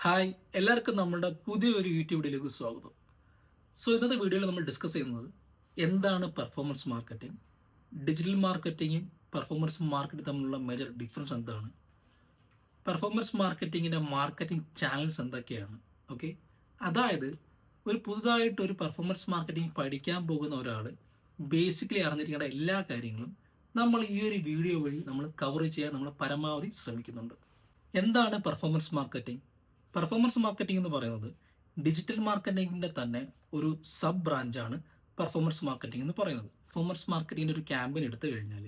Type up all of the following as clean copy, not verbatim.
Hi എല്ലാവർക്കും നമ്മുടെ പുതിയൊരു യൂട്യൂബ് വീഡിയോയിലേക്ക് സ്വാഗതം. ഇന്നത്തെ വീഡിയോയിൽ നമ്മൾ ഡിസ്കസ് ചെയ്യുന്നത് എന്താണ് പെർഫോമൻസ് മാർക്കറ്റിംഗ്, ഡിജിറ്റൽ മാർക്കറ്റിങ്ങും പെർഫോമൻസ് മാർക്കറ്റിംഗ് തമ്മിലുള്ള മേജർ ഡിഫറൻസ് എന്താണ്, പെർഫോമൻസ് മാർക്കറ്റിങ്ങിൻ്റെ മാർക്കറ്റിംഗ് ചാനൽസ് എന്തൊക്കെയാണ്. ഓക്കെ, അതായത് ഒരു പുതുതായിട്ട് ഒരു പെർഫോമൻസ് മാർക്കറ്റിംഗ് പഠിക്കാൻ പോകുന്ന ഒരാൾ ബേസിക്കലി അറിഞ്ഞിരിക്കേണ്ട എല്ലാ കാര്യങ്ങളും നമ്മൾ ഈ ഒരു വീഡിയോ വഴി നമ്മൾ കവർ ചെയ്യാൻ നമ്മൾ പരമാവധി ശ്രമിക്കുന്നുണ്ട്. എന്താണ് പെർഫോമൻസ് മാർക്കറ്റിംഗ്? പെർഫോമൻസ് മാർക്കറ്റിംഗ് എന്ന് പറയുന്നത് ഡിജിറ്റൽ മാർക്കറ്റിംഗിൻ്റെ തന്നെ ഒരു സബ് ബ്രാഞ്ചാണ് പെർഫോമൻസ് മാർക്കറ്റിംഗ് എന്ന് പറയുന്നത്. പെർഫോമൻസ് മാർക്കറ്റിങ്ങിൻ്റെ ഒരു ക്യാമ്പയിൻ എടുത്തു കഴിഞ്ഞാൽ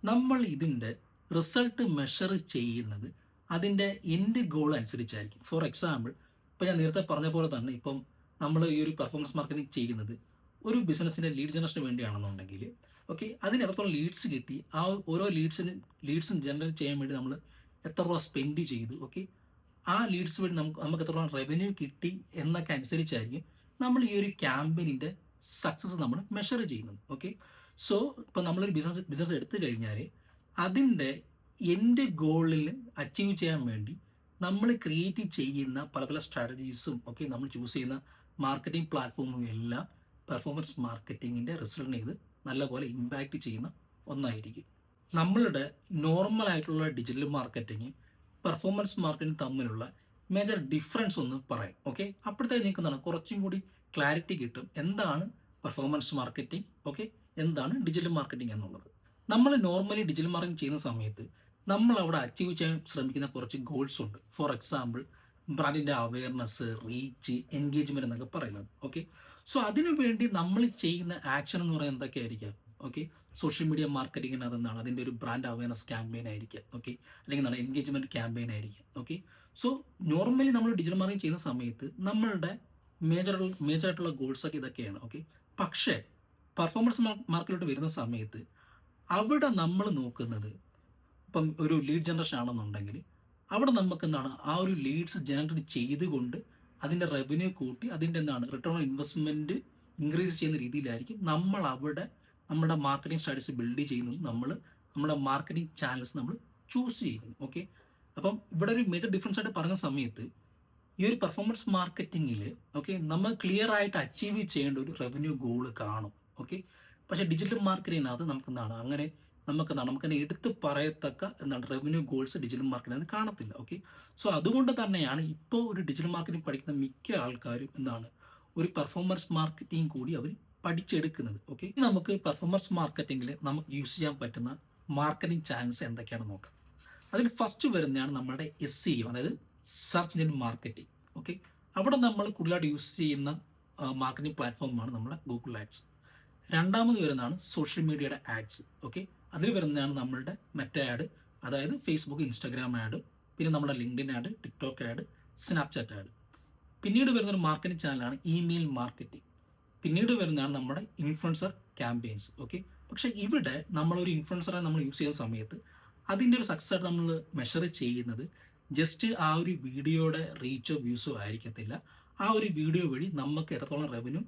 നമ്മൾ ഇതിൻ്റെ റിസൾട്ട് മെഷർ ചെയ്യുന്നത് അതിൻ്റെ എൻഡ് ഗോൾ അനുസരിച്ചായിരിക്കും. ഫോർ എക്സാമ്പിൾ, ഇപ്പോൾ ഞാൻ നേരത്തെ പറഞ്ഞ പോലെ തന്നെ ഇപ്പം നമ്മൾ ഈ ഒരു പെർഫോമൻസ് മാർക്കറ്റിംഗ് ചെയ്യുന്നത് ഒരു ബിസിനസ്സിൻ്റെ ലീഡ് ജനറേഷന് വേണ്ടിയാണെന്നുണ്ടെങ്കിൽ ഓക്കെ, അതിന് എത്രത്തോളം ലീഡ്സ് കിട്ടി, ആ ഓരോ ലീഡ്സും ജനറേറ്റ് ചെയ്യാൻ വേണ്ടി നമ്മൾ എത്ര രൂപ സ്പെൻഡ് ചെയ്തു, ഓക്കെ, ആ ലീഡ്സ് വഴി നമുക്ക് എത്രത്തോളം റവന്യൂ കിട്ടി എന്നൊക്കെ അനുസരിച്ചായിരിക്കും നമ്മൾ ഈ ഒരു ക്യാമ്പയിനിൻ്റെ സക്സസ് നമ്മൾ മെഷർ ചെയ്യുന്നത്. ഓക്കെ, ഇപ്പോൾ നമ്മളൊരു ബിസിനസ് എടുത്തു കഴിഞ്ഞാൽ അതിൻ്റെ എൻഡ് ഗോളിൽ അച്ചീവ് ചെയ്യാൻ വേണ്ടി നമ്മൾ ക്രിയേറ്റ് ചെയ്യുന്ന പല പല സ്ട്രാറ്റജീസും ഓക്കെ, നമ്മൾ ചൂസ് ചെയ്യുന്ന മാർക്കറ്റിംഗ് പ്ലാറ്റ്ഫോമും എല്ലാം പെർഫോമൻസ് മാർക്കറ്റിങ്ങിൻ്റെ റിസൾട്ടിനെ ഇത് നല്ലപോലെ ഇമ്പാക്റ്റ് ചെയ്യുന്ന ഒന്നായിരിക്കും. നമ്മളുടെ നോർമൽ ആയിട്ടുള്ള ഡിജിറ്റൽ മാർക്കറ്റിംഗ് പെർഫോമൻസ് മാർക്കറ്റിംഗ് തമ്മിലുള്ള മേജർ ഡിഫറൻസ് ഒന്ന് പറയാം. ഓക്കെ, അപ്പോഴത്തേക്ക് നിങ്ങൾക്ക് എന്താണ് കുറച്ചും കൂടി ക്ലാരിറ്റി കിട്ടും എന്താണ് പെർഫോമൻസ് മാർക്കറ്റിംഗ്, ഓക്കെ, എന്താണ് ഡിജിറ്റൽ മാർക്കറ്റിംഗ് എന്നുള്ളത്. നമ്മൾ നോർമലി ഡിജിറ്റൽ മാർക്കറ്റിംഗ് ചെയ്യുന്ന സമയത്ത് നമ്മൾ അവിടെ അച്ചീവ് ചെയ്യാൻ ശ്രമിക്കുന്ന കുറച്ച് ഗോൾസ് ഉണ്ട്. ഫോർ എക്സാമ്പിൾ, ബ്രാൻഡിൻ്റെ അവയർനെസ്, റീച്ച്, എൻഗേജ്മെൻറ്റ് എന്നൊക്കെ പറയുന്നത്. ഓക്കെ, അതിനു വേണ്ടി നമ്മൾ ചെയ്യുന്ന ആക്ഷൻ എന്ന് പറയുന്നത് എന്തൊക്കെയായിരിക്കാം? ഓക്കെ, സോഷ്യൽ മീഡിയ മാർക്കറ്റിങ്ങിന് അതെന്താണ്, അതിൻ്റെ ഒരു ബ്രാൻഡ് അവയർനെസ് ക്യാമ്പയിൻ ആയിരിക്കാം. ഓക്കെ, അല്ലെങ്കിൽ എന്താണ് എൻഗേജ്മെൻറ്റ് ക്യാമ്പയിൻ ആയിരിക്കാം. ഓക്കെ, നോർമലി നമ്മൾ ഡിജിറ്റൽ മാർക്കറ്റിംഗ് ചെയ്യുന്ന സമയത്ത് നമ്മളുടെ മേജറായിട്ടുള്ള ഗോൾസൊക്കെ ഇതൊക്കെയാണ്. ഓക്കെ, പക്ഷേ പെർഫോമൻസ് മാർക്കറ്റിലോട്ട് വരുന്ന സമയത്ത് അവിടെ നമ്മൾ നോക്കുന്നത് ഇപ്പം ഒരു ലീഡ് ജനറേഷൻ ആണെന്നുണ്ടെങ്കിൽ അവിടെ നമുക്ക് എന്താണ് ആ ഒരു ലീഡ്സ് ജനറേറ്റ് ചെയ്തുകൊണ്ട് അതിൻ്റെ റവന്യൂ കൂട്ടി അതിൻ്റെ എന്താണ് റിട്ടേൺ ഓൺ ഇൻവെസ്റ്റ്മെൻറ്റ് ഇൻക്രീസ് ചെയ്യുന്ന രീതിയിലായിരിക്കും നമ്മൾ അവിടെ നമ്മുടെ മാർക്കറ്റിംഗ് സ്ട്രാറ്റജീസ് ബിൽഡ് ചെയ്യുന്നത്, നമ്മുടെ മാർക്കറ്റിംഗ് ചാനൽസ് നമ്മൾ ചൂസ് ചെയ്യുന്നത്. ഓക്കെ, അപ്പം ഇവിടെ ഒരു മേജർ ഡിഫറൻസ് ആയിട്ട് പറഞ്ഞ സമയത്ത് ഈ ഒരു പെർഫോമൻസ് മാർക്കറ്റിങ്ങിൽ ഓക്കെ നമ്മൾ ക്ലിയർ ആയിട്ട് അച്ചീവ് ചെയ്യേണ്ട ഒരു റവന്യൂ ഗോൾ കാണും. ഓക്കെ, പക്ഷേ ഡിജിറ്റൽ മാർക്കറ്റിങ്ങിനകത്ത് നമുക്കെന്താണ് എടുത്ത് പറയത്തക്ക എന്താണ് റവന്യൂ ഗോൾസ് ഡിജിറ്റൽ മാർക്കറ്റിംഗ് കാണത്തില്ല. ഓക്കെ, അതുകൊണ്ട് തന്നെയാണ് ഇപ്പോൾ ഒരു ഡിജിറ്റൽ മാർക്കറ്റിംഗ് പഠിക്കുന്ന മിക്ക ആൾക്കാരും എന്താണ് ഒരു പെർഫോമൻസ് മാർക്കറ്റിംഗ് കൂടി അവർ പഠിച്ചെടുക്കുന്നത്. ഓക്കെ, നമുക്ക് പെർഫോമൻസ് മാർക്കറ്റിംഗിൽ നമുക്ക് യൂസ് ചെയ്യാൻ പറ്റുന്ന മാർക്കറ്റിംഗ് ചാനൽസ് എന്തൊക്കെയാണെന്ന് നോക്കാം. അതിൽ ഫസ്റ്റ് വരുന്നതാണ് നമ്മുടെ SEO, അതായത് സെർച്ച് എഞ്ചിൻ മാർക്കറ്റിംഗ്. ഓക്കെ, അവിടെ നമ്മൾ കൂടുതലായിട്ട് യൂസ് ചെയ്യുന്ന മാർക്കറ്റിംഗ് പ്ലാറ്റ്ഫോമാണ് നമ്മുടെ ഗൂഗിൾ ആഡ്സ്. രണ്ടാമത് വരുന്നതാണ് സോഷ്യൽ മീഡിയയുടെ ആഡ്സ്. ഓക്കെ, അതിൽ വരുന്നതാണ് നമ്മളുടെ മെറ്റ ആഡ്, അതായത് ഫേസ്ബുക്ക്, ഇൻസ്റ്റാഗ്രാം ആഡ്, പിന്നെ നമ്മുടെ LinkedIn add, TikTok add, Snapchat add. പിന്നീട് വരുന്നൊരു മാർക്കറ്റിംഗ് ചാനലാണ് ഇമെയിൽ മാർക്കറ്റിംഗ്. പിന്നീട് വരുന്നതാണ് നമ്മുടെ ഇൻഫ്ലുവൻസർ ക്യാമ്പയിൻസ്. ഓക്കെ, പക്ഷേ ഇവിടെ നമ്മളൊരു ഇൻഫ്ലുവൻസറെ നമ്മൾ യൂസ് ചെയ്യുന്ന സമയത്ത് അതിൻ്റെ ഒരു സക്സസ് ആയിട്ട് നമ്മൾ മെഷർ ചെയ്യുന്നത് ജസ്റ്റ് ആ ഒരു വീഡിയോയുടെ റീച്ചോ വ്യൂസോ ആയിരിക്കത്തില്ല, ആ ഒരു വീഡിയോ വഴി നമുക്ക് എത്രത്തോളം റവന്യൂ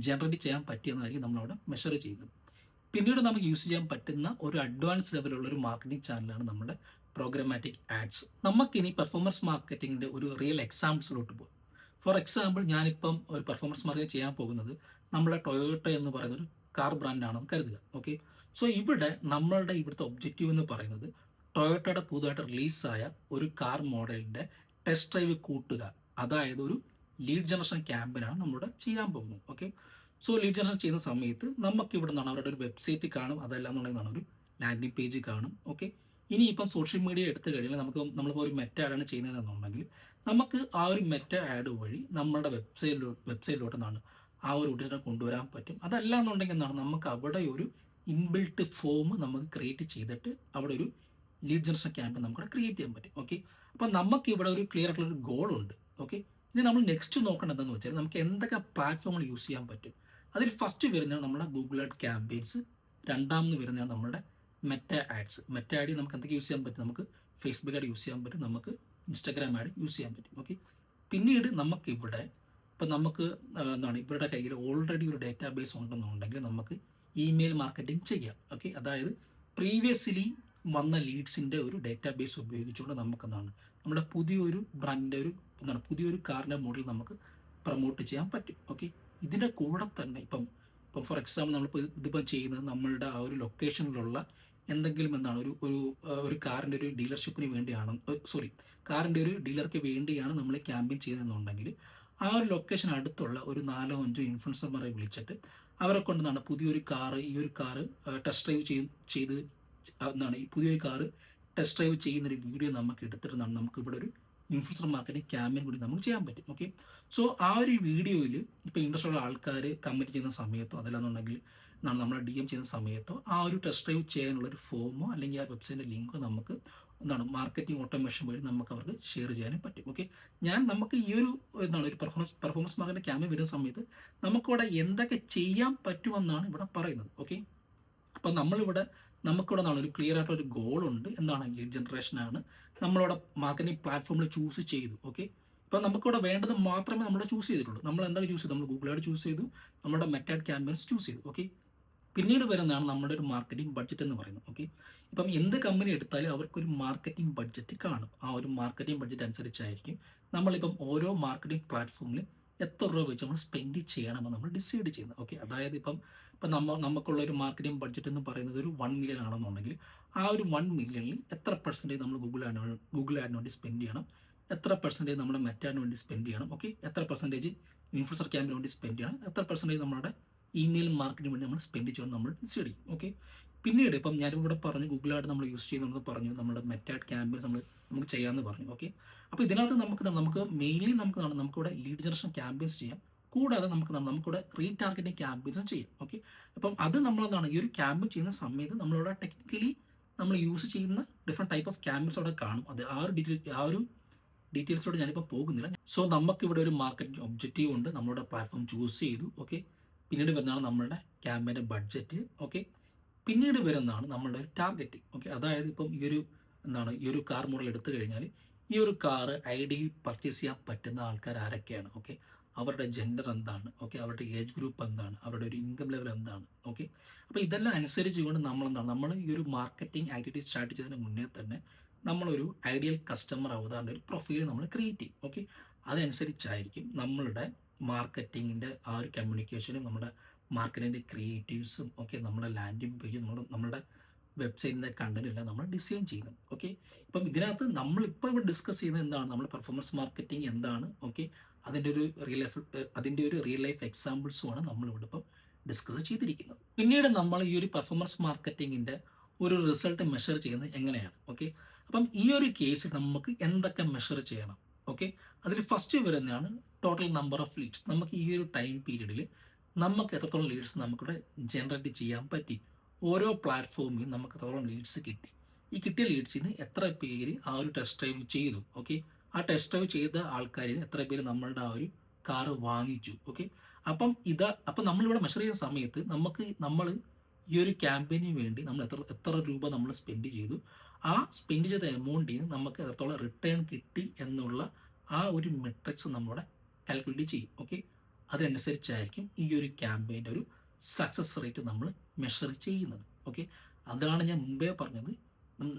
ജനറേറ്റ് ചെയ്യാൻ പറ്റിയെന്നായിരിക്കും നമ്മളവിടെ മെഷർ ചെയ്യുന്നത്. പിന്നീട് നമുക്ക് യൂസ് ചെയ്യാൻ പറ്റുന്ന ഒരു അഡ്വാൻസ് ലെവലുള്ള ഒരു മാർക്കറ്റിംഗ് ചാനലാണ് നമ്മുടെ പ്രോഗ്രാമാറ്റിക് ആഡ്സ്. നമുക്കിനി പെർഫോമൻസ് മാർക്കറ്റിങ്ങിൻ്റെ ഒരു റിയൽ എക്സാമ്പിൾസിലോട്ട് പോകും. ഫോർ എക്സാമ്പിൾ, ഞാനിപ്പം ഒരു പെർഫോമൻസ് മാർക്കറ്റിംഗ് ചെയ്യാൻ പോകുന്നത് നമ്മുടെ ടൊയോട്ട എന്ന് പറയുന്നൊരു കാർ ബ്രാൻഡാണെന്ന് കരുതുക. ഓക്കെ, ഇവിടെ നമ്മളുടെ ഇവിടുത്തെ ഒബ്ജക്റ്റീവ് എന്ന് പറയുന്നത് ടൊയോട്ടയുടെ പുതുതായിട്ട് റിലീസായ ഒരു കാർ മോഡലിൻ്റെ ടെസ്റ്റ് ഡ്രൈവ് കൂട്ടുക, അതായത് ഒരു ലീഡ് ജനറേഷൻ ക്യാമ്പയിനാണ് നമ്മളിവിടെ ചെയ്യാൻ പോകുന്നത്. ഓക്കെ, ലീഡ് ജനറേഷൻ ചെയ്യുന്ന സമയത്ത് നമുക്ക് ഇവിടെ നിന്നാണ് അവരുടെ ഒരു വെബ്സൈറ്റ് കാണും, അതല്ലാന്നുണ്ടെങ്കിൽ ഒരു ലാൻഡിംഗ് പേജ് കാണും. ഓക്കെ, ഇനിയിപ്പം സോഷ്യൽ മീഡിയ എടുത്തു കഴിഞ്ഞാൽ നമ്മളിപ്പോൾ ഒരു മെറ്റ ആഡാണ് ചെയ്യുന്നതെന്നുണ്ടെങ്കിൽ നമുക്ക് ആ ഒരു മെറ്റ ആഡ് വഴി നമ്മുടെ വെബ്സൈറ്റിലോട്ട് ആ ഒരു ഓഡിയൻസിനെ കൊണ്ടുവരാൻ പറ്റും. അതല്ല എന്നുണ്ടെങ്കിൽ നമുക്ക് അവിടെ ഒരു ഇൻബിൽട്ട് ഫോം നമുക്ക് ക്രിയേറ്റ് ചെയ്തിട്ട് അവിടെ ഒരു ലീഡ് ജനറേഷൻ ക്യാമ്പയിൻ നമുക്കവിടെ ക്രിയേറ്റ് ചെയ്യാൻ പറ്റും. ഓക്കെ, അപ്പം നമുക്ക് ഇവിടെ ഒരു ക്ലിയർ ആയിട്ടുള്ള ഒരു ഗോൾ ഉണ്ട്. ഓക്കെ, ഇനി നമ്മൾ നെക്സ്റ്റ് നോക്കേണ്ടത് എന്താണെന്ന് വെച്ചാൽ നമുക്ക് എന്തൊക്കെ പ്ലാറ്റ്ഫോമുകൾ യൂസ് ചെയ്യാൻ പറ്റും. അതിൽ ഫസ്റ്റ് വരുന്നതാണ് നമ്മുടെ ഗൂഗിൾ ആഡ് ക്യാമ്പയിൻസ്. രണ്ടാമത് വരുന്നതാണ് നമ്മുടെ മെറ്റ ആഡ്സ്. മെറ്റ ആഡ് നമുക്ക് എന്തൊക്കെ യൂസ് ചെയ്യാൻ പറ്റും? നമുക്ക് ഫേസ്ബുക്ക് ആഡ് യൂസ് ചെയ്യാൻ പറ്റും, നമുക്ക് ഇൻസ്റ്റാഗ്രാം ആഡ് യൂസ് ചെയ്യാൻ പറ്റും. ഓക്കെ, പിന്നീട് നമുക്കിവിടെ ഇപ്പം നമുക്ക് ഇവരുടെ കയ്യിൽ ഓൾറെഡി ഒരു ഡേറ്റാ ബേസ് ഉണ്ടെന്നുണ്ടെങ്കിൽ നമുക്ക് ഇമെയിൽ മാർക്കറ്റിംഗ് ചെയ്യാം. ഓക്കെ, അതായത് പ്രീവിയസ്ലി വന്ന ലീഡ്സിൻ്റെ ഒരു ഡേറ്റാ ബേസ് ഉപയോഗിച്ചുകൊണ്ട് നമ്മുടെ പുതിയൊരു ബ്രാൻഡിൻ്റെ ഒരു എന്താണ് പുതിയൊരു കാറിൻ്റെ മോഡൽ നമുക്ക് പ്രൊമോട്ട് ചെയ്യാൻ പറ്റും. ഓക്കെ, ഇതിൻ്റെ കൂടെ തന്നെ ഇപ്പം ഫോർ എക്സാമ്പിൾ നമ്മളിപ്പോൾ ഇതിപ്പം ചെയ്യുന്നത് നമ്മളുടെ ആ ഒരു ലൊക്കേഷനിലുള്ള എന്തെങ്കിലും എന്താണ് ഒരു കാറിൻ്റെ ഒരു ഡീലർഷിപ്പിന് വേണ്ടിയാണ്, സോറി, കാറിൻ്റെ ഒരു ഡീലർക്ക് വേണ്ടിയാണ് നമ്മൾ ക്യാമ്പയിൻ ചെയ്യുന്നതെന്നുണ്ടെങ്കിൽ ആ ഒരു ലൊക്കേഷൻ അടുത്തുള്ള ഒരു 4-5 ഇൻഫ്ലുവൻസർമാരെ വിളിച്ചിട്ട് അവരെ കൊണ്ടെന്നാണ് ഈ ഒരു കാറ് ടെസ്റ്റ് ഡ്രൈവ് ചെയ്ത് എന്താണ് ഈ പുതിയൊരു കാറ് ടെസ്റ്റ് ഡ്രൈവ് ചെയ്യുന്നൊരു വീഡിയോ നമുക്ക് എടുത്തിട്ടാണ് നമുക്ക് ഇവിടെ ഒരു ഇൻഫ്ലുവൻസർ മാർക്കറ്റിംഗ് ക്യാമ്പയിൻ കൂടി നമുക്ക് ചെയ്യാൻ പറ്റും. ഓക്കെ, സോ ആ ഒരു വീഡിയോയിൽ ഇപ്പോൾ ഇൻട്രസ്റ്റ് ഉള്ള ആൾക്കാർ കമൻറ്റ് ചെയ്യുന്ന സമയത്തോ അതല്ലാന്നുണ്ടെങ്കിൽ നമ്മളെ DM ചെയ്യുന്ന സമയത്തോ ആ ഒരു ടെസ്റ്റ് ഡ്രൈവ് ചെയ്യാനുള്ളൊരു ഫോമോ അല്ലെങ്കിൽ ആ വെബ്സൈറ്റിൻ്റെ ലിങ്കോ നമുക്ക് മാർക്കറ്റിംഗ് ഓട്ടോമേഷൻ വഴി നമുക്ക് അവർക്ക് ഷെയർ ചെയ്യാനും പറ്റും. ഓക്കെ, നമുക്ക് ഈ ഒരു ഒരു പെർഫോമൻസ് മാർക്കറ്റിംഗ് ക്യാമ്പയിൻ വരുന്ന സമയത്ത് നമുക്കിവിടെ എന്തൊക്കെ ചെയ്യാൻ പറ്റുമെന്നാണ് ഇവിടെ പറയുന്നത്. ഓക്കെ, അപ്പം നമുക്കിവിടെ ഒരു ക്ലിയർ ആയിട്ടുള്ള ഒരു ഗോളുണ്ട്. എന്താണ് ലീഡ് ജനറേഷനാണ്. നമ്മളിവിടെ മാർക്കറ്റിംഗ് പ്ലാറ്റ്ഫോമിൽ ചൂസ് ചെയ്തു. ഓക്കെ, ഇപ്പം നമുക്കിവിടെ വേണ്ടത് മാത്രമേ നമ്മൾ ചൂസ് ചെയ്തിട്ടുള്ളൂ. നമ്മൾ എന്തൊക്കെ ചൂസ് ചെയ്തു? നമ്മൾ ഗൂഗിൾ ആഡ് ചൂസ് ചെയ്തു, നമ്മുടെ മെറ്റാഡ് ക്യാമ്പയിൻസ് ചൂസ് ചെയ്തു. ഓക്കെ, പിന്നീട് വരുന്നതാണ് നമ്മുടെ ഒരു മാർക്കറ്റിംഗ് ബഡ്ജറ്റ് എന്ന് പറയുന്നത്. ഓക്കെ, ഇപ്പം എന്ത് കമ്പനി എടുത്താലും അവർക്കൊരു മാർക്കറ്റിംഗ് ബഡ്ജറ്റ് കാണും. ആ ഒരു മാർക്കറ്റിംഗ് ബഡ്ജറ്റ് അനുസരിച്ചായിരിക്കും നമ്മളിപ്പം ഓരോ മാർക്കറ്റിംഗ് പ്ലാറ്റ്ഫോമിൽ എത്ര രൂപ വെച്ച് നമ്മൾ സ്പെൻഡ് ചെയ്യണമെന്ന് നമ്മൾ ഡിസൈഡ് ചെയ്യുന്നത്. ഓക്കെ, അതായത് ഇപ്പം നമുക്കുള്ള ഒരു മാർക്കറ്റിംഗ് ബഡ്ജറ്റ് എന്ന് പറയുന്നത് ഒരു 1 മില്യൺ ആണെന്നുണ്ടെങ്കിൽ ആ ഒരു 1 മില്യണിൽ എത്ര പെർസെൻറ്റേജ് നമ്മൾ ഗൂഗിൾ ആഡിന് വേണ്ടി സ്പെൻഡ് ചെയ്യണം, എത്ര പെർസെൻറ്റേജ് നമ്മുടെ മെറ്റാഡിന് വേണ്ടി സ്പെൻഡ് ചെയ്യണം, ഓക്കെ, എത്ര പെർസെൻറ്റേജ് ഇൻഫ്ലുവൻസർ ക്യാമ്പിന് വേണ്ടി സ്പെൻഡ് ചെയ്യണം, എത്ര പെർസെൻറ്റേജ് നമ്മുടെ ഇമെയിൽ മാർക്കറ്റിന് വേണ്ടി നമ്മൾ സ്പെൻഡ് ചെയ്യണം നമ്മൾ ഡിസൈഡ് ചെയ്യും. ഓക്കെ, പിന്നീട് ഇപ്പം ഞാനിവിടെ പറഞ്ഞു ഗൂഗിൾ ആഡ് നമ്മൾ യൂസ് ചെയ്യുന്നത് പറഞ്ഞു, നമ്മുടെ മെറ്റാഡ് ക്യാമ്പയിൻസ് നമുക്ക് ചെയ്യാമെന്ന് പറഞ്ഞു. ഓക്കെ, അപ്പോൾ ഇതിനകത്ത് നമുക്ക് മെയിൻലി നമുക്കിവിടെ ലീഡ് ജനറേഷൻ ക്യാമ്പയിൻസ് ചെയ്യാം, കൂടാതെ നമുക്കിവിടെ റീടാർഗറ്റിംഗ് ക്യാമ്പയിൻസും ചെയ്യാം. ഓക്കെ, അപ്പം അത് ഈ ഒരു ക്യാമ്പയിൻ ചെയ്യുന്ന സമയത്ത് നമ്മളിവിടെ ടെക്നിക്കലി നമ്മൾ യൂസ് ചെയ്യുന്ന ഡിഫറെൻറ്റ് ടൈപ്പ് ഓഫ് ക്യാമ്പയിൻസ് അവിടെ കാണും. അത് ആ ഒരു ഡീറ്റെയിൽസോട് ഞാനിപ്പോൾ പോകുന്നില്ല. സോ നമുക്കിവിടെ ഒരു മാർക്കറ്റിംഗ് ഒബ്ജക്റ്റീവ് ഉണ്ട്, നമ്മളുടെ പ്ലാറ്റ്ഫോം ചൂസ് ചെയ്തു. ഓക്കെ, പിന്നീട് വരുന്നതാണ് നമ്മളുടെ ക്യാമ്പയിൻ്റെ ബഡ്ജറ്റ്. ഓക്കെ, പിന്നീട് വരുന്നതാണ് നമ്മളുടെ ഒരു ടാർഗറ്റിംഗ്. ഓക്കെ, അതായത് ഇപ്പം ഈ ഒരു കാർ മോഡൽ എടുത്തു കഴിഞ്ഞാൽ ഈ ഒരു കാറ് ഐഡിയലി പർച്ചേസ് ചെയ്യാൻ പറ്റുന്ന ആൾക്കാർ ആരൊക്കെയാണ്, ഓക്കെ, അവരുടെ ജെൻഡർ എന്താണ്, ഓക്കെ, അവരുടെ ഏജ് ഗ്രൂപ്പ് എന്താണ്, അവരുടെ ഒരു ഇൻകം ലെവൽ എന്താണ്. ഓക്കെ, അപ്പോൾ ഇതെല്ലാം അനുസരിച്ചുകൊണ്ട് നമ്മൾ ഈ ഒരു മാർക്കറ്റിംഗ് ആക്ടിവിറ്റി സ്റ്റാർട്ട് ചെയ്തതിന് മുന്നേ തന്നെ നമ്മളൊരു ഐഡിയൽ കസ്റ്റമർ അവതാറിൻ്റെ ഒരു പ്രൊഫൈൽ നമ്മൾ ക്രിയേറ്റ് ചെയ്യും. ഓക്കെ, അതനുസരിച്ചായിരിക്കും നമ്മളുടെ മാർക്കറ്റിങ്ങിൻ്റെ ആ ഒരു കമ്മ്യൂണിക്കേഷനും നമ്മുടെ മാർക്കറ്റിൻ്റെ ക്രിയേറ്റീവ്സും ഒക്കെ നമ്മുടെ ലാൻഡിംഗ് പേജും നമ്മുടെ വെബ്സൈറ്റിൻ്റെ കണ്ടന്റ് എല്ലാം നമ്മൾ ഡിസൈൻ ചെയ്യുന്നത്. ഓക്കെ, ഇപ്പം ഇതിനകത്ത് നമ്മളിപ്പോൾ ഇവിടെ ഡിസ്കസ് ചെയ്യുന്നത് എന്താണ്, നമ്മൾ പെർഫോമൻസ് മാർക്കറ്റിംഗ് എന്താണ്, ഓക്കെ, അതിൻ്റെ ഒരു റിയൽ ലൈഫ് എക്സാമ്പിൾസുമാണ് നമ്മളിവിടെ ഇപ്പം ഡിസ്കസ് ചെയ്തിരിക്കുന്നത്. പിന്നീട് നമ്മൾ ഈ ഒരു പെർഫോമൻസ് മാർക്കറ്റിങ്ങിൻ്റെ ഒരു റിസൾട്ട് മെഷർ ചെയ്യുന്നത് എങ്ങനെയാണ്. ഓക്കെ, അപ്പം ഈ ഒരു കേസിൽ നമുക്ക് എന്തൊക്കെ മെഷർ ചെയ്യണം. ഓക്കെ, അതിൽ ഫസ്റ്റ് വരുന്നതാണ് ടോട്ടൽ നമ്പർ ഓഫ് ലീഡ്സ്. നമുക്ക് ഈ ഒരു ടൈം പീരീഡിൽ നമുക്ക് എത്രത്തോളം ലീഡ്സ് നമുക്കിവിടെ ജനറേറ്റ് ചെയ്യാൻ പറ്റി, ഓരോ പ്ലാറ്റ്ഫോമിൽ നമുക്ക് എത്രത്തോളം ലീഡ്സ് കിട്ടി, ഈ കിട്ടിയ ലീഡ്സിന് എത്ര പേര് ആ ഒരു ടെസ്റ്റ് ഡ്രൈവ് ചെയ്തു, ഓക്കെ, ആ ടെസ്റ്റ് ഡ്രൈവ് ചെയ്ത ആൾക്കാരിൽ എത്ര പേര് നമ്മളുടെ ആ ഒരു കാറ് വാങ്ങിച്ചു. ഓക്കെ, അപ്പം നമ്മളിവിടെ മെഷർ ചെയ്യുന്ന സമയത്ത് നമ്മൾ ഈ ഒരു ക്യാമ്പയിന് വേണ്ടി നമ്മൾ എത്ര രൂപ നമ്മൾ സ്പെൻഡ് ചെയ്തു, ആ സ്പെൻഡ് ചെയ്ത എമൗണ്ടിൽ നിന്ന് നമുക്ക് എത്രത്തോളം റിട്ടേൺ കിട്ടി എന്നുള്ള ആ ഒരു മെട്രിക്സ് നമ്മളിവിടെ കാൽക്കുലേറ്റ് ചെയ്യും. ഓക്കെ, അതിനനുസരിച്ചായിരിക്കും ഈ ഒരു ക്യാമ്പയിൻ്റെ ഒരു സക്സസ് റേറ്റ് നമ്മൾ മെഷർ ചെയ്യുന്നത്. ഓക്കെ, അതാണ് ഞാൻ മുമ്പേ പറഞ്ഞത്.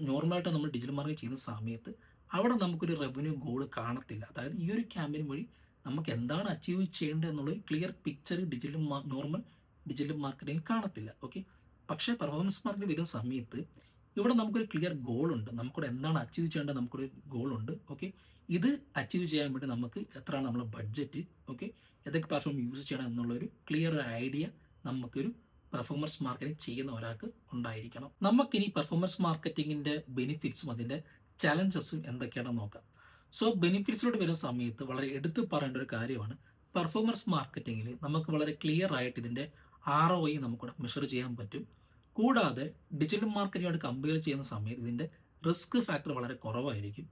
നോർമലായിട്ട് നമ്മൾ ഡിജിറ്റൽ മാർക്കറ്റിംഗ് ചെയ്യുന്ന സമയത്ത് അവിടെ നമുക്കൊരു റവന്യൂ ഗോൾ കാണത്തില്ല. അതായത് ഈ ഒരു ക്യാമ്പയിൻ വഴി നമുക്ക് എന്താണ് അച്ചീവ് ചെയ്യേണ്ടത് എന്നുള്ളൊരു clear picture normal digital marketing കാണത്തില്ല. ഓക്കെ, പക്ഷേ പെർഫോമൻസ് മാർക്കറ്റിംഗ് വരുന്ന സമയത്ത് ഇവിടെ നമുക്കൊരു ക്ലിയർ ഗോളുണ്ട്, നമുക്കിവിടെ എന്താണ് അച്ചീവ് ചെയ്യേണ്ടത് നമുക്കൊരു ഗോളുണ്ട്. ഓക്കെ, ഇത് അച്ചീവ് ചെയ്യാൻ വേണ്ടി നമുക്ക് എത്രയാണ് നമ്മളെ ബഡ്ജറ്റ്, ഓക്കെ, ഏതൊക്കെ പ്ലാറ്റ്ഫോം യൂസ് ചെയ്യണം എന്നുള്ളൊരു ക്ലിയർ ഐഡിയ നമുക്കൊരു പെർഫോമൻസ് മാർക്കറ്റിംഗ് ചെയ്യുന്ന ഒരാൾക്ക് ഉണ്ടായിരിക്കണം. നമുക്കിനി പെർഫോമൻസ് മാർക്കറ്റിങ്ങിൻ്റെ ബെനിഫിറ്റ്സും അതിൻ്റെ ചലഞ്ചസും എന്തൊക്കെയാണെന്ന് നോക്കാം. സോ ബെനിഫിറ്റ്സിലോട്ട് വരുന്ന സമയത്ത് വളരെ എടുത്തു പറയേണ്ട ഒരു കാര്യമാണ്, പെർഫോമൻസ് മാർക്കറ്റിങ്ങിൽ നമുക്ക് വളരെ ക്ലിയർ ആയിട്ട് ഇതിൻ്റെ ROI നമുക്കിവിടെ മെഷർ ചെയ്യാൻ പറ്റും. കൂടാതെ ഡിജിറ്റൽ മാർക്കറ്റിങ്ങോട് കമ്പയർ ചെയ്യുന്ന സമയത്ത് ഇതിൻ്റെ റിസ്ക് ഫാക്ടർ വളരെ കുറവായിരിക്കും.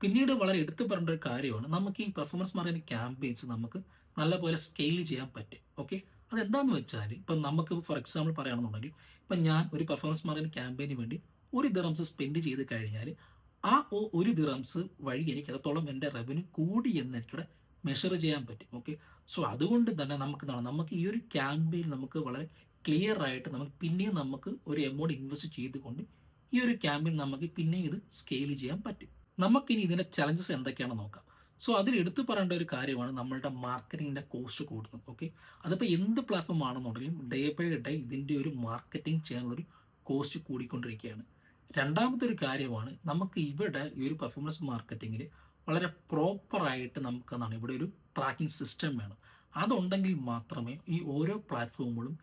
പിന്നീട് വളരെ എടുത്തു പറയേണ്ട ഒരു കാര്യമാണ്, നമുക്ക് ഈ പെർഫോമൻസ് മാർക്കറ്റിംഗ് ക്യാമ്പയിൻസ് നമുക്ക് നല്ലപോലെ സ്കെയിൽ ചെയ്യാൻ പറ്റും. ഓക്കെ, അതെന്താണെന്ന് വെച്ചാൽ ഇപ്പം നമുക്ക് ഫോർ എക്സാമ്പിൾ പറയുകയാണെന്നുണ്ടെങ്കിൽ ഇപ്പം ഞാൻ ഒരു പെർഫോമൻസ് മാർക്കറ്റിംഗ് ക്യാമ്പയിന് വേണ്ടി 1 ദിറംസ് സ്പെൻഡ് ചെയ്ത് കഴിഞ്ഞാൽ ആ 1 ദിറംസ് വഴി എനിക്ക് എത്രത്തോളം എൻ്റെ റവന്യൂ കൂടി എന്ന് എനിക്കിവിടെ മെഷർ ചെയ്യാൻ പറ്റും. ഓക്കെ, സോ അതുകൊണ്ട് തന്നെ നമുക്ക് ഈ ഒരു ക്യാമ്പയിൻ നമുക്ക് വളരെ ക്ലിയർ ആയിട്ട് നമുക്ക് ഒരു എമൗണ്ട് ഇൻവെസ്റ്റ് ചെയ്തുകൊണ്ട് ഈ ഒരു ക്യാമ്പയിൻ നമുക്ക് പിന്നെയും ഇത് സ്കെയിൽ ചെയ്യാൻ പറ്റും. നമുക്കിനി ഇതിൻ്റെ ചലഞ്ചസ് എന്തൊക്കെയാണെന്ന് നോക്കാം. സോ അതിൽ എടുത്തു പറയേണ്ട ഒരു കാര്യമാണ് നമ്മളുടെ മാർക്കറ്റിങ്ങിൻ്റെ കോസ്റ്റ് കൂടുന്നത്. ഓക്കെ, അതിപ്പോൾ എന്ത് പ്ലാറ്റ്ഫോം ആണെന്നുണ്ടെങ്കിലും ഡേ ബൈ ഡേ ഇതിൻ്റെ ഒരു മാർക്കറ്റിംഗ് ചെയ്യാനുള്ളൊരു കോസ്റ്റ് കൂടിക്കൊണ്ടിരിക്കുകയാണ്. രണ്ടാമത്തെ ഒരു കാര്യമാണ് നമുക്ക് ഇവിടെ ഈ ഒരു പെർഫോമൻസ് മാർക്കറ്റിങ്ങിൽ വളരെ പ്രോപ്പറായിട്ട് നമുക്ക് എന്താണ് ഇവിടെ ഒരു ട്രാക്കിംഗ് സിസ്റ്റം വേണം. അതുണ്ടെങ്കിൽ മാത്രമേ ഈ ഓരോ പ്ലാറ്റ്ഫോമുകളും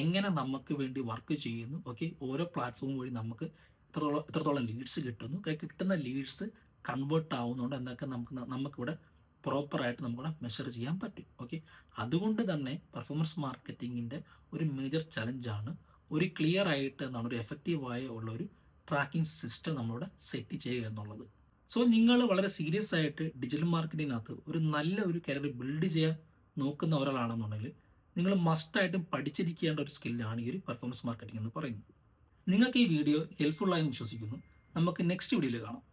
എങ്ങനെ നമുക്ക് വേണ്ടി വർക്ക് ചെയ്യുന്നു, ഓക്കെ, ഓരോ പ്ലാറ്റ്ഫോം വഴി നമുക്ക് എത്രത്തോളം ലീഡ്സ് കിട്ടുന്നു, കിട്ടുന്ന ലീഡ്സ് കൺവേർട്ട് ആവുന്നുണ്ട് എന്നൊക്കെ നമുക്കിവിടെ പ്രോപ്പറായിട്ട് നമുക്കിവിടെ മെഷർ ചെയ്യാൻ പറ്റും. ഓക്കെ, അതുകൊണ്ട് തന്നെ പെർഫോമൻസ് മാർക്കറ്റിങ്ങിൻ്റെ ഒരു മേജർ ചലഞ്ചാണ് ഒരു ക്ലിയർ ആയിട്ട് എന്താണ് ഒരു എഫക്റ്റീവായ ഉള്ള ഒരു ട്രാക്കിംഗ് സിസ്റ്റം നമ്മളിവിടെ സെറ്റ് ചെയ്യുക എന്നുള്ളത്. സോ നിങ്ങൾ വളരെ സീരിയസ് ആയിട്ട് ഡിജിറ്റൽ മാർക്കറ്റിങ്ങിനകത്ത് ഒരു നല്ല ഒരു കരിയർ ബിൽഡ് ചെയ്യാൻ നോക്കുന്ന ഒരാളാണെന്നുണ്ടെങ്കിൽ നിങ്ങൾ മസ്റ്റായിട്ടും പഠിച്ചിരിക്കേണ്ട ഒരു സ്കില്ലാണ് ഈ ഒരു പെർഫോമൻസ് മാർക്കറ്റിംഗ് എന്ന് പറയുന്നത്. നിങ്ങൾക്ക് ഈ വീഡിയോ ഹെൽപ്ഫുള്ളായെന്ന് വിശ്വസിക്കുന്നു. നമുക്ക് നെക്സ്റ്റ് വീഡിയോയിൽ കാണാം.